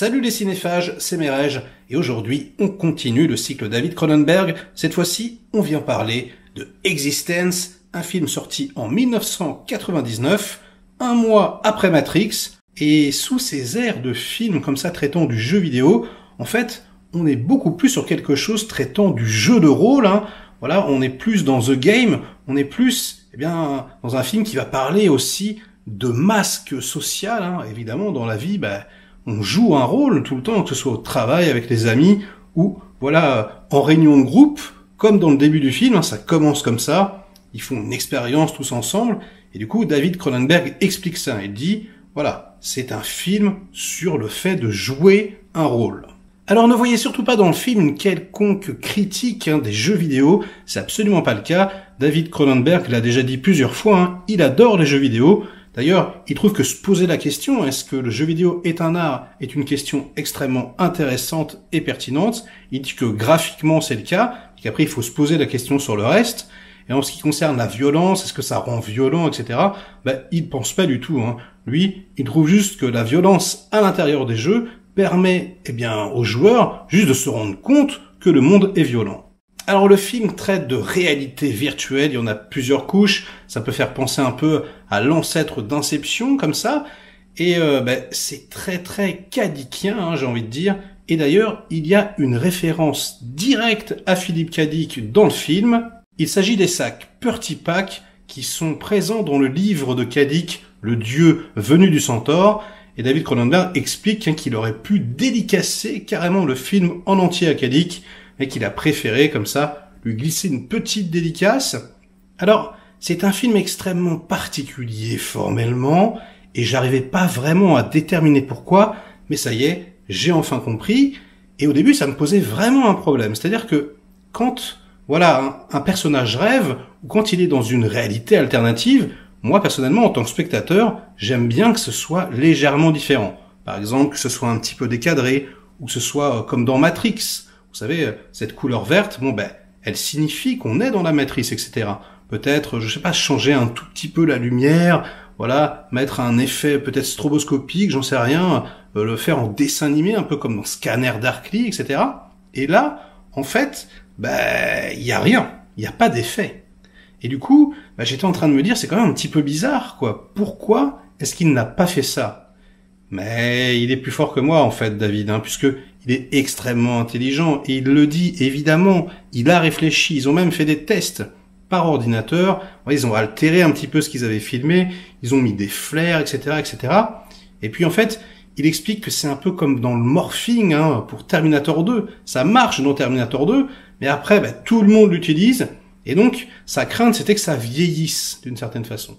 Salut les cinéphages, c'est Merej, et aujourd'hui on continue le cycle David Cronenberg. Cette fois-ci, on vient parler de Existence, un film sorti en 1999, un mois après Matrix, et sous ces airs de film comme ça traitant du jeu vidéo, en fait, on est beaucoup plus sur quelque chose traitant du jeu de rôle, hein. Voilà, on est plus dans The Game, on est plus, dans un film qui va parler aussi de masque social, hein. Évidemment, dans la vie, on joue un rôle tout le temps, que ce soit au travail, avec les amis, ou, en réunion de groupe, comme dans le début du film, hein, ça commence comme ça, ils font une expérience tous ensemble, et du coup, David Cronenberg explique ça, il dit, c'est un film sur le fait de jouer un rôle. Alors ne voyez surtout pas dans le film une quelconque critique des jeux vidéo, c'est absolument pas le cas. David Cronenberg l'a déjà dit plusieurs fois, il adore les jeux vidéo. D'ailleurs, il trouve que se poser la question, est-ce que le jeu vidéo est un art, est une question extrêmement intéressante et pertinente. Il dit que graphiquement c'est le cas, et qu'après il faut se poser la question sur le reste. Et en ce qui concerne la violence, est-ce que ça rend violent, etc. Il pense pas du tout. Lui, il trouve juste que la violence à l'intérieur des jeux permet, aux joueurs juste de se rendre compte que le monde est violent. Alors le film traite de réalité virtuelle, il y en a plusieurs couches, ça peut faire penser un peu à l'ancêtre d'Inception, comme ça, et c'est très très Kadickien, j'ai envie de dire, et d'ailleurs, il y a une référence directe à Philippe K. Dick dans le film. Il s'agit des sacs Purty Pack qui sont présents dans le livre de K. Dick, Le Dieu venu du Centaure, et David Cronenberg explique qu'il aurait pu dédicacer carrément le film en entier à K. Dick, mais qu'il a préféré, comme ça, lui glisser une petite dédicace. Alors, c'est un film extrêmement particulier formellement, et j'arrivais pas vraiment à déterminer pourquoi, mais ça y est, j'ai enfin compris, et au début ça me posait vraiment un problème. C'est-à-dire que quand, un personnage rêve, ou quand il est dans une réalité alternative, moi personnellement en tant que spectateur, j'aime bien que ce soit légèrement différent. Par exemple, que ce soit un petit peu décadré, ou que ce soit comme dans Matrix. Vous savez, cette couleur verte, elle signifie qu'on est dans la matrice, etc. Peut-être, je sais pas, changer un tout petit peu la lumière, mettre un effet peut-être stroboscopique, j'en sais rien, le faire en dessin animé, un peu comme dans Scanner Darkly, etc. Et là, en fait, il y a rien, il y a pas d'effet. Et du coup, j'étais en train de me dire, c'est quand même un petit peu bizarre, quoi. Pourquoi est-ce qu'il n'a pas fait ça? Mais il est plus fort que moi, en fait, David, puisque il est extrêmement intelligent, et il le dit, évidemment, il a réfléchi, ils ont même fait des tests par ordinateur, ils ont altéré un petit peu ce qu'ils avaient filmé, ils ont mis des flares, etc., etc. Et puis, en fait, il explique que c'est un peu comme dans le morphing, pour Terminator 2. Ça marche dans Terminator 2, mais après, tout le monde l'utilise, et donc, sa crainte, c'était que ça vieillisse, d'une certaine façon.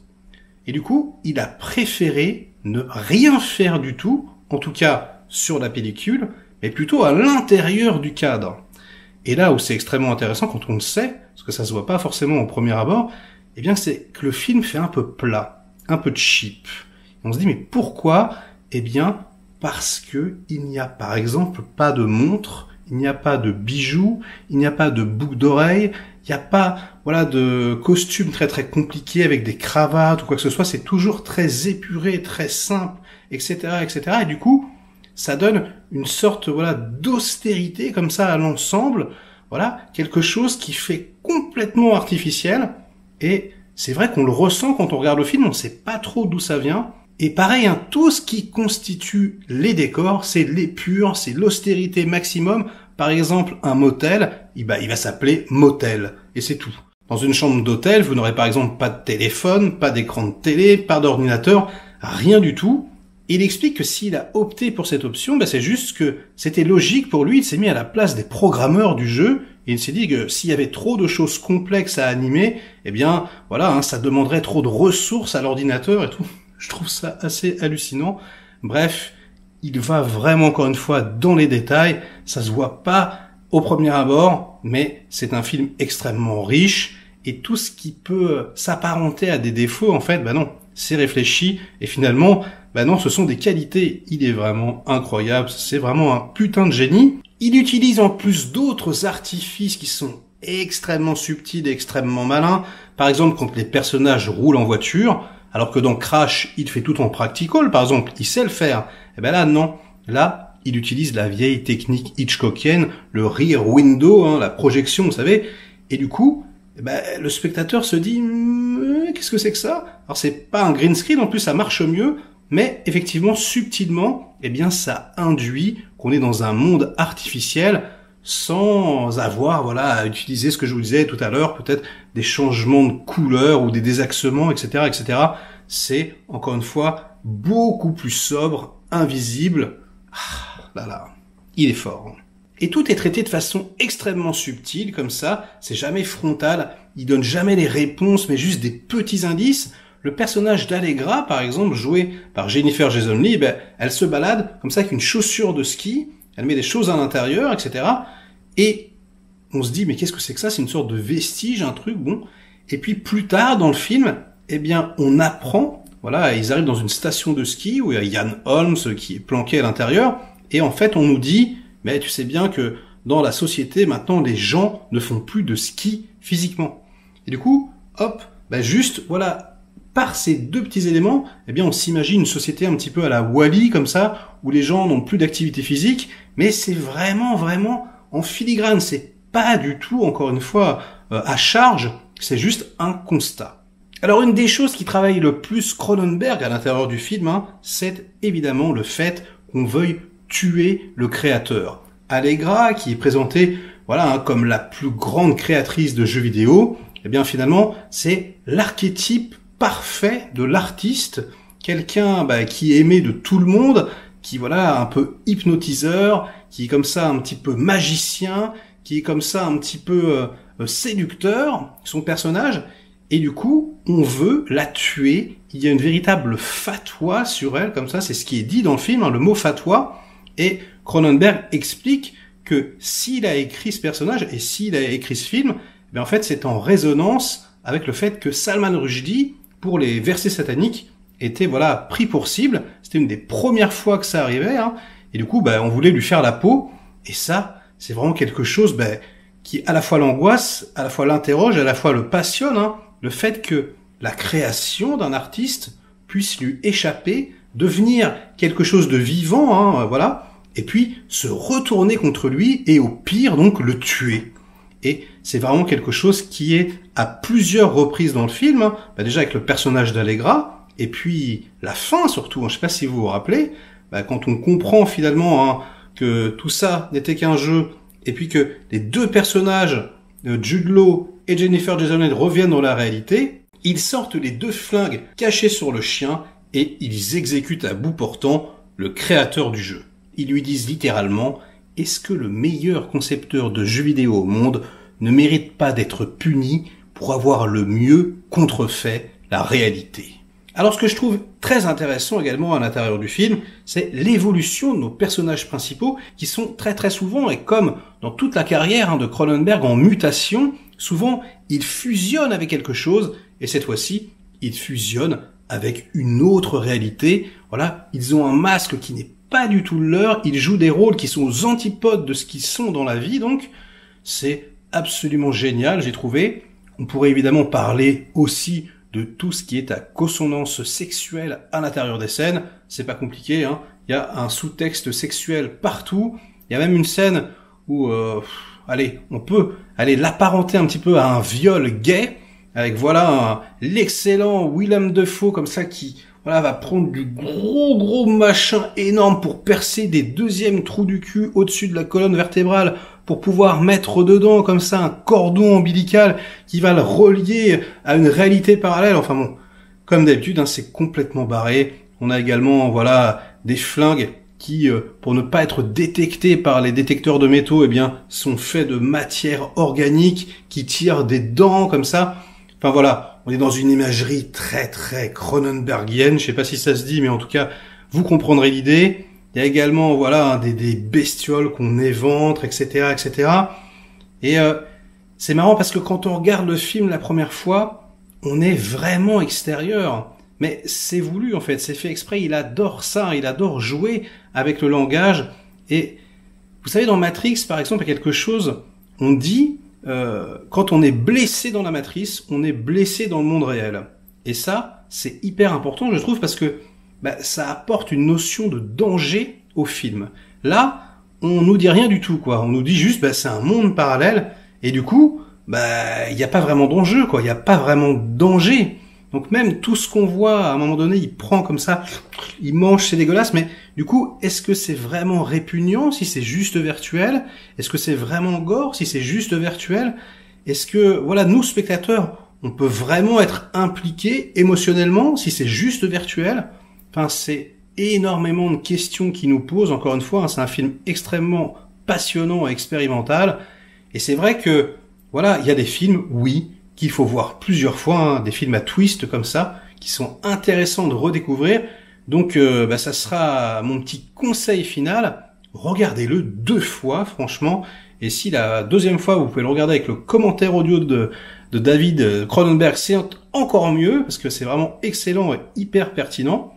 Et du coup, il a préféré ne rien faire du tout, en tout cas sur la pellicule, mais plutôt à l'intérieur du cadre. Et là où c'est extrêmement intéressant, quand on le sait, parce que ça se voit pas forcément au premier abord, c'est que le film fait un peu plat, un peu cheap. Et on se dit, mais pourquoi? Parce que il n'y a par exemple pas de montre, il n'y a pas de bijoux, il n'y a pas de boucles d'oreilles, il n'y a pas, de costumes très très compliqués avec des cravates ou quoi que ce soit, c'est toujours très épuré, très simple, etc., etc. Et du coup, ça donne une sorte, d'austérité comme ça à l'ensemble, quelque chose qui fait complètement artificiel. Et c'est vrai qu'on le ressent quand on regarde le film, on ne sait pas trop d'où ça vient. Et pareil, tout ce qui constitue les décors, c'est l'épure, c'est l'austérité maximum. Par exemple, un motel, il va s'appeler motel, et c'est tout. Dans une chambre d'hôtel, vous n'aurez par exemple pas de téléphone, pas d'écran de télé, pas d'ordinateur, rien du tout. Et il explique que s'il a opté pour cette option, c'est juste que c'était logique pour lui, il s'est mis à la place des programmeurs du jeu, et il s'est dit que s'il y avait trop de choses complexes à animer, ça demanderait trop de ressources à l'ordinateur et tout. Je trouve ça assez hallucinant. Bref, il va vraiment encore une fois dans les détails, ça se voit pas au premier abord, mais c'est un film extrêmement riche, et tout ce qui peut s'apparenter à des défauts, en fait, non, c'est réfléchi, et finalement, non, ce sont des qualités. Il est vraiment incroyable, c'est vraiment un putain de génie. Il utilise en plus d'autres artifices qui sont extrêmement subtils et extrêmement malins. Par exemple, quand les personnages roulent en voiture, alors que dans Crash, il fait tout en practical, par exemple, il sait le faire. Là, non. Là, il utilise la vieille technique Hitchcockienne, le rear window, hein, la projection, vous savez, et du coup, le spectateur se dit qu'est-ce que c'est que ça? Alors c'est pas un green screen, en plus ça marche mieux, mais effectivement subtilement, ça induit qu'on est dans un monde artificiel sans avoir à utiliser ce que je vous disais tout à l'heure, peut-être des changements de couleur ou des désaxements, etc., etc. C'est encore une fois beaucoup plus sobre, invisible. Il est fort. Et tout est traité de façon extrêmement subtile, comme ça, c'est jamais frontal, il donne jamais les réponses, mais juste des petits indices. Le personnage d'Allegra, par exemple, joué par Jennifer Jason Leigh, elle se balade comme ça avec une chaussure de ski, elle met des choses à l'intérieur, etc. Et on se dit, mais qu'est-ce que c'est que ça? C'est une sorte de vestige, un truc, bon. Et puis plus tard dans le film, on apprend, ils arrivent dans une station de ski où il y a Ian Holmes qui est planqué à l'intérieur, et en fait on nous dit, mais tu sais bien que dans la société, maintenant, les gens ne font plus de ski physiquement. Et du coup, par ces deux petits éléments, on s'imagine une société un petit peu à la Wall-E, comme ça, où les gens n'ont plus d'activité physique, mais c'est vraiment, vraiment en filigrane. C'est pas du tout, encore une fois, à charge, c'est juste un constat. Alors, une des choses qui travaille le plus Cronenberg à l'intérieur du film, c'est évidemment le fait qu'on veuille tuer le créateur. Allegra, qui est présentée comme la plus grande créatrice de jeux vidéo, finalement, c'est l'archétype parfait de l'artiste, quelqu'un qui est aimé de tout le monde, qui un peu hypnotiseur, qui est comme ça un petit peu magicien, qui est comme ça un petit peu séducteur, son personnage, et du coup, on veut la tuer. Il y a une véritable fatwa sur elle, comme ça, c'est ce qui est dit dans le film, le mot fatwa. Et Cronenberg explique que s'il a écrit ce personnage et s'il a écrit ce film, en fait, c'est en résonance avec le fait que Salman Rushdie, pour les versets sataniques, était pris pour cible. C'était une des premières fois que ça arrivait, et du coup, on voulait lui faire la peau. Et ça, c'est vraiment quelque chose qui à la fois l'angoisse, à la fois l'interroge, à la fois le passionne. Le fait que la création d'un artiste puisse lui échapper, devenir quelque chose de vivant, et puis se retourner contre lui et au pire donc le tuer. Et c'est vraiment quelque chose qui est à plusieurs reprises dans le film, déjà avec le personnage d'Allegra, et puis la fin surtout, je sais pas si vous vous rappelez, quand on comprend finalement que tout ça n'était qu'un jeu, et puis que les deux personnages, Jude Law et Jennifer Jason Leigh, reviennent dans la réalité, ils sortent les deux flingues cachés sur le chien et ils exécutent à bout portant le créateur du jeu. Ils lui disent littéralement « Est-ce que le meilleur concepteur de jeux vidéo au monde ne mérite pas d'être puni pour avoir le mieux contrefait la réalité ?» Alors ce que je trouve très intéressant également à l'intérieur du film, c'est l'évolution de nos personnages principaux qui sont très très souvent, et comme dans toute la carrière de Cronenberg en mutation, souvent ils fusionnent avec quelque chose, et cette fois-ci, ils fusionnent avec une autre réalité. Ils ont un masque qui n'est pas du tout le leur, ils jouent des rôles qui sont aux antipodes de ce qu'ils sont dans la vie, donc c'est absolument génial, j'ai trouvé. On pourrait évidemment parler aussi de tout ce qui est à consonance sexuelle à l'intérieur des scènes. C'est pas compliqué, il y a un sous-texte sexuel partout. Il y a même une scène où, on peut aller l'apparenter un petit peu à un viol gay, avec l'excellent Willem Dafoe comme ça qui va prendre du gros machin énorme pour percer des deuxièmes trous du cul au-dessus de la colonne vertébrale pour pouvoir mettre dedans comme ça un cordon ombilical qui va le relier à une réalité parallèle. Enfin bon, comme d'habitude, c'est complètement barré. On a également des flingues qui, pour ne pas être détectés par les détecteurs de métaux, sont faits de matière organique qui tirent des dents comme ça. Enfin on est dans une imagerie très très Cronenbergienne, je sais pas si ça se dit, mais en tout cas, vous comprendrez l'idée. Il y a également des bestioles qu'on éventre, etc., etc. Et c'est marrant parce que quand on regarde le film la première fois, on est vraiment extérieur. Mais c'est voulu en fait, c'est fait exprès. Il adore ça, il adore jouer avec le langage. Et vous savez, dans Matrix, par exemple, il y a quelque chose. On dit quand on est blessé dans la matrice, on est blessé dans le monde réel. Et ça, c'est hyper important, je trouve, parce que ça apporte une notion de danger au film. Là, on nous dit rien du tout, quoi. On nous dit juste, bah, c'est un monde parallèle, et du coup, bah, il n'y a pas vraiment d'enjeu, quoi. Il n'y a pas vraiment de danger. Donc même tout ce qu'on voit, à un moment donné, il prend comme ça, il mange, c'est dégueulasse, mais du coup, est-ce que c'est vraiment répugnant si c'est juste virtuel? Est-ce que c'est vraiment gore si c'est juste virtuel? Est-ce que, voilà, nous, spectateurs, on peut vraiment être impliqués émotionnellement si c'est juste virtuel? Enfin, c'est énormément de questions qui nous posent, encore une fois, hein, c'est un film extrêmement passionnant et expérimental, et c'est vrai que, voilà, il y a des films, oui, qu'il faut voir plusieurs fois, hein, des films à twist comme ça, qui sont intéressants de redécouvrir. Donc bah, ça sera mon petit conseil final, regardez-le 2 fois franchement, et si la deuxième fois vous pouvez le regarder avec le commentaire audio de David Cronenberg, c'est encore mieux, parce que c'est vraiment excellent et hyper pertinent.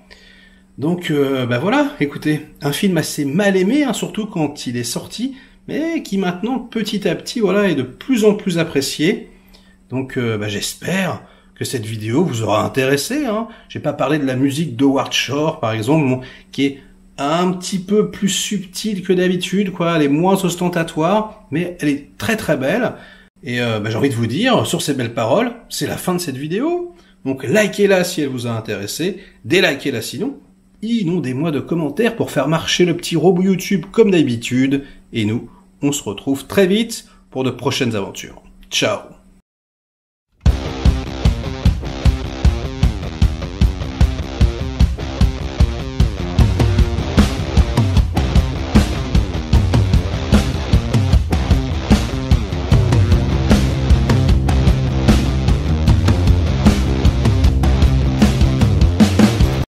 Donc bah voilà, écoutez, un film assez mal aimé, hein, surtout quand il est sorti, mais qui maintenant petit à petit voilà est de plus en plus apprécié. Donc bah, j'espère que cette vidéo vous aura intéressé. Hein. J'ai pas parlé de la musique d'Howard Shore, par exemple, bon, qui est un petit peu plus subtile que d'habitude, quoi. Elle est moins ostentatoire, mais elle est très très belle. Et bah, j'ai envie de vous dire, sur ces belles paroles, c'est la fin de cette vidéo. Donc likez-la si elle vous a intéressé, délikez-la sinon. Inondez-moi de commentaires pour faire marcher le petit robot YouTube comme d'habitude. Et nous, on se retrouve très vite pour de prochaines aventures. Ciao!